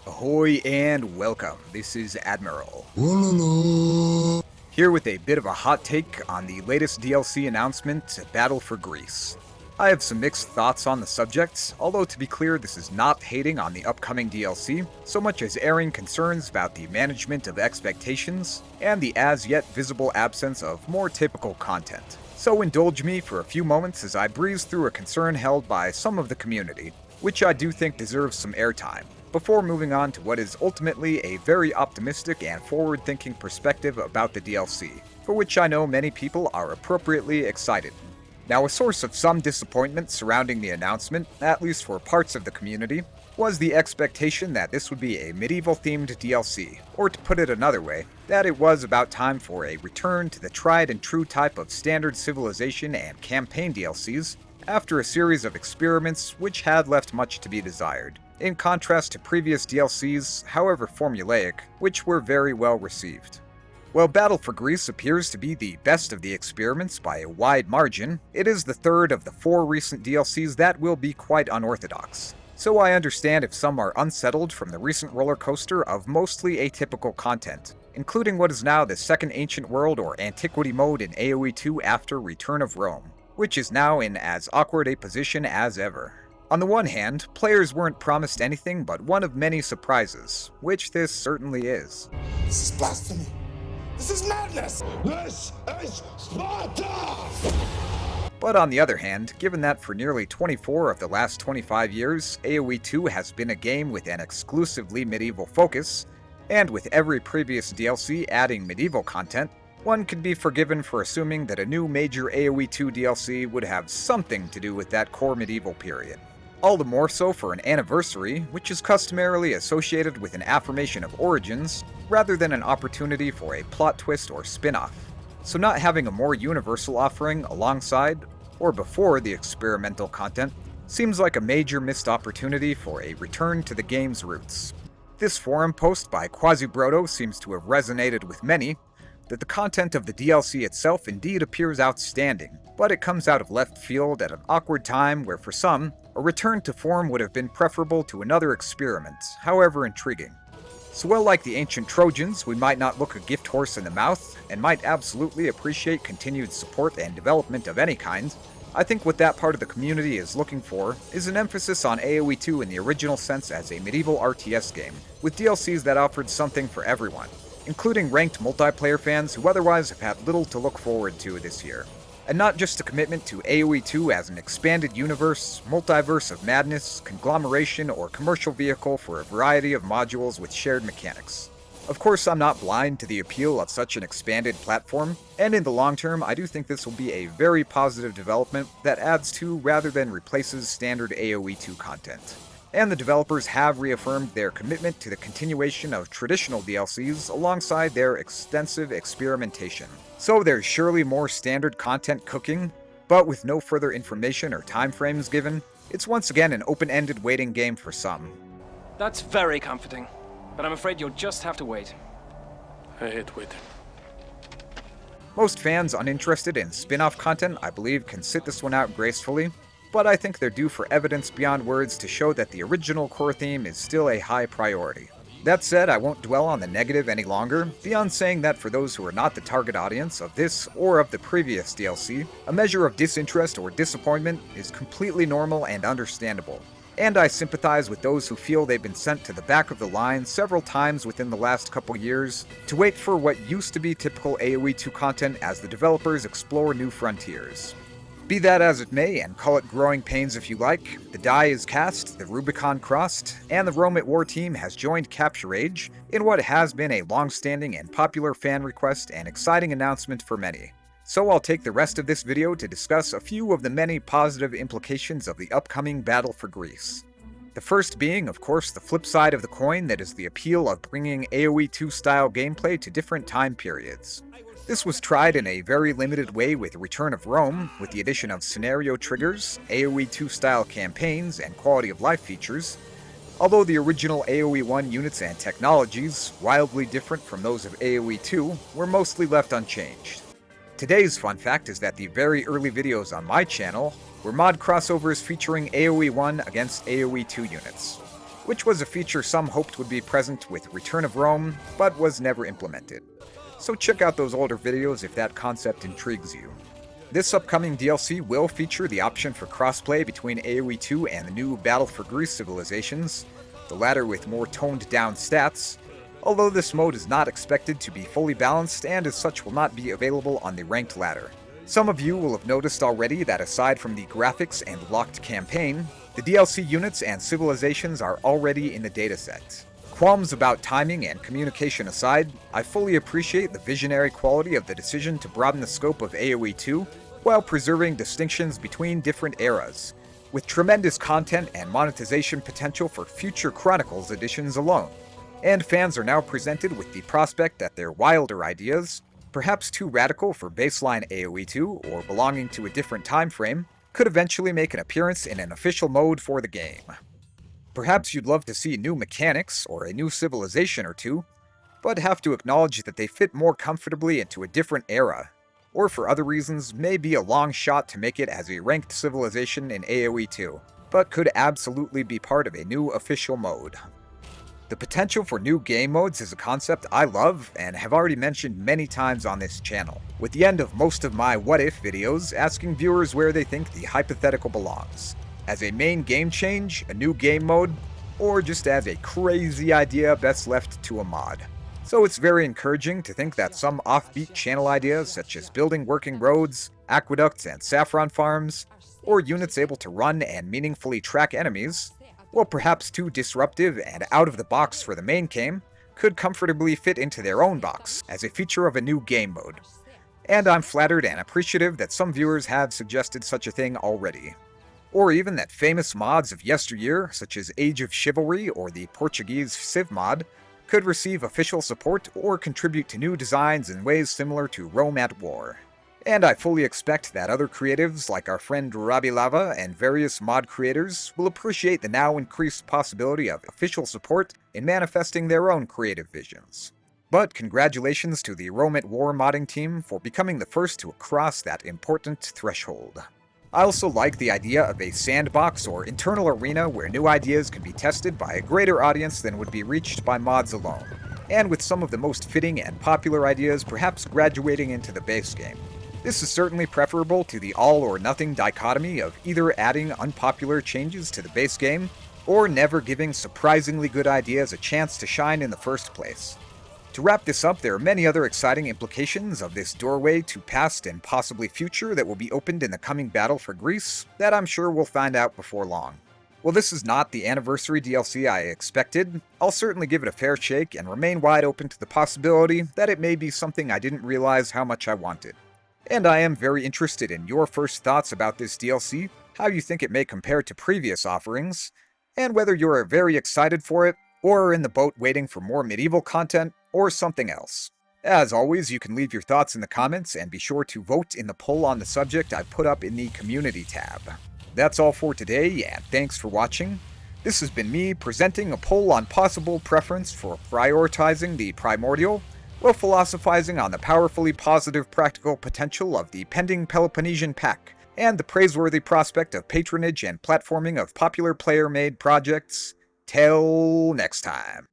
Ahoy and welcome, this is Admiral. Wololo. Here with a bit of a hot take on the latest DLC announcement, Battle for Greece. I have some mixed thoughts on the subject, although to be clear this is not hating on the upcoming DLC, so much as airing concerns about the management of expectations and the as yet visible absence of more typical content. So indulge me for a few moments as I breeze through a concern held by some of the community, which I do think deserves some airtime, before moving on to what is ultimately a very optimistic and forward-thinking perspective about the DLC, for which I know many people are appropriately excited. Now, a source of some disappointment surrounding the announcement, at least for parts of the community, was the expectation that this would be a medieval-themed DLC, or to put it another way, that it was about time for a return to the tried-and-true type of standard civilization and campaign DLCs, after a series of experiments which had left much to be desired, in contrast to previous DLCs, however formulaic, which were very well received. While Battle for Greece appears to be the best of the experiments by a wide margin, it is the third of the 4 recent DLCs that will be quite unorthodox. So I understand if some are unsettled from the recent roller coaster of mostly atypical content, including what is now the second Ancient World or Antiquity mode in AoE2 after Return of Rome, which is now in as awkward a position as ever. On the one hand, players weren't promised anything but one of many surprises, which this certainly is. This is blasphemy. This is madness. This is Sparta! But on the other hand, given that for nearly 24 of the last 25 years, AoE2 has been a game with an exclusively medieval focus, and with every previous DLC adding medieval content, one could be forgiven for assuming that a new major AoE2 DLC would have something to do with that core medieval period. All the more so for an anniversary, which is customarily associated with an affirmation of origins, rather than an opportunity for a plot twist or spin-off. So not having a more universal offering alongside, or before the experimental content, seems like a major missed opportunity for a return to the game's roots. This forum post by Quasibrodo seems to have resonated with many, that the content of the DLC itself indeed appears outstanding, but it comes out of left field at an awkward time where for some, a return to form would have been preferable to another experiment, however intriguing. So well, like the ancient Trojans, we might not look a gift horse in the mouth, and might absolutely appreciate continued support and development of any kind. I think what that part of the community is looking for is an emphasis on AoE2 in the original sense as a medieval RTS game, with DLCs that offered something for everyone, including ranked multiplayer fans who otherwise have had little to look forward to this year. And not just a commitment to AoE2 as an expanded universe, multiverse of madness, conglomeration, or commercial vehicle for a variety of modules with shared mechanics. Of course, I'm not blind to the appeal of such an expanded platform, and in the long term, I do think this will be a very positive development that adds to rather than replaces standard AoE2 content. And the developers have reaffirmed their commitment to the continuation of traditional DLCs alongside their extensive experimentation. So there's surely more standard content cooking, but with no further information or timeframes given, it's once again an open-ended waiting game for some. That's very comforting, but I'm afraid you'll just have to wait. I hate waiting. Most fans uninterested in spin-off content, I believe, can sit this one out gracefully, but I think they're due for evidence beyond words to show that the original core theme is still a high priority. That said, I won't dwell on the negative any longer, beyond saying that for those who are not the target audience of this or of the previous DLC, a measure of disinterest or disappointment is completely normal and understandable. And I sympathize with those who feel they've been sent to the back of the line several times within the last couple years to wait for what used to be typical AoE2 content as the developers explore new frontiers. Be that as it may, and call it growing pains if you like, the die is cast, the Rubicon crossed, and the Rome at War team has joined Capture Age in what has been a long-standing and popular fan request and exciting announcement for many. So I'll take the rest of this video to discuss a few of the many positive implications of the upcoming Battle for Greece. The first being, of course, the flip side of the coin that is the appeal of bringing AoE2 style gameplay to different time periods. This was tried in a very limited way with Return of Rome, with the addition of scenario triggers, AoE2 style campaigns, and quality of life features, although the original AoE1 units and technologies, wildly different from those of AoE2, were mostly left unchanged. Today's fun fact is that the very early videos on my channel were mod crossovers featuring AoE1 against AoE2 units. which was a feature some hoped would be present with Return of Rome, but was never implemented. So check out those older videos if that concept intrigues you. This upcoming DLC will feature the option for crossplay between AoE2 and the new Battle for Greece civilizations, the latter with more toned down stats, although this mode is not expected to be fully balanced and as such will not be available on the ranked ladder. Some of you will have noticed already that aside from the graphics and locked campaign, the DLC units and civilizations are already in the dataset. Qualms about timing and communication aside, I fully appreciate the visionary quality of the decision to broaden the scope of AoE 2 while preserving distinctions between different eras, with tremendous content and monetization potential for future Chronicles editions alone. And fans are now presented with the prospect that their wilder ideas, perhaps too radical for baseline AoE 2 or belonging to a different time frame, could eventually make an appearance in an official mode for the game. Perhaps you'd love to see new mechanics or a new civilization or two, but have to acknowledge that they fit more comfortably into a different era, or for other reasons may be a long shot to make it as a ranked civilization in AoE 2, but could absolutely be part of a new official mode. The potential for new game modes is a concept I love and have already mentioned many times on this channel, with the end of most of my What If videos asking viewers where they think the hypothetical belongs. As a main game change, a new game mode, or just as a crazy idea best left to a mod. So it's very encouraging to think that some offbeat channel ideas such as building working roads, aqueducts and saffron farms, or units able to run and meaningfully track enemies, while perhaps too disruptive and out of the box for the main game, could comfortably fit into their own box as a feature of a new game mode. And I'm flattered and appreciative that some viewers have suggested such a thing already. Or even that famous mods of yesteryear, such as Age of Chivalry or the Portuguese Civ mod, could receive official support or contribute to new designs in ways similar to Rome at War. And I fully expect that other creatives like our friend Robbie Lava and various mod creators will appreciate the now increased possibility of official support in manifesting their own creative visions. But congratulations to the Rome at War modding team for becoming the first to cross that important threshold. I also like the idea of a sandbox or internal arena where new ideas can be tested by a greater audience than would be reached by mods alone, and with some of the most fitting and popular ideas perhaps graduating into the base game. This is certainly preferable to the all-or-nothing dichotomy of either adding unpopular changes to the base game, or never giving surprisingly good ideas a chance to shine in the first place. To wrap this up, there are many other exciting implications of this doorway to past and possibly future that will be opened in the coming battle for Greece that I'm sure we'll find out before long. While this is not the anniversary DLC I expected, I'll certainly give it a fair shake and remain wide open to the possibility that it may be something I didn't realize how much I wanted. And I am very interested in your first thoughts about this DLC, how you think it may compare to previous offerings, and whether you're very excited for it, or are in the boat waiting for more medieval content, or something else. As always, you can leave your thoughts in the comments and be sure to vote in the poll on the subject I put up in the community tab. That's all for today, and thanks for watching. This has been me presenting a poll on possible preference for prioritizing the primordial, while philosophizing on the powerfully positive practical potential of the pending Peloponnesian pack, and the praiseworthy prospect of patronage and platforming of popular player-made projects. Till next time.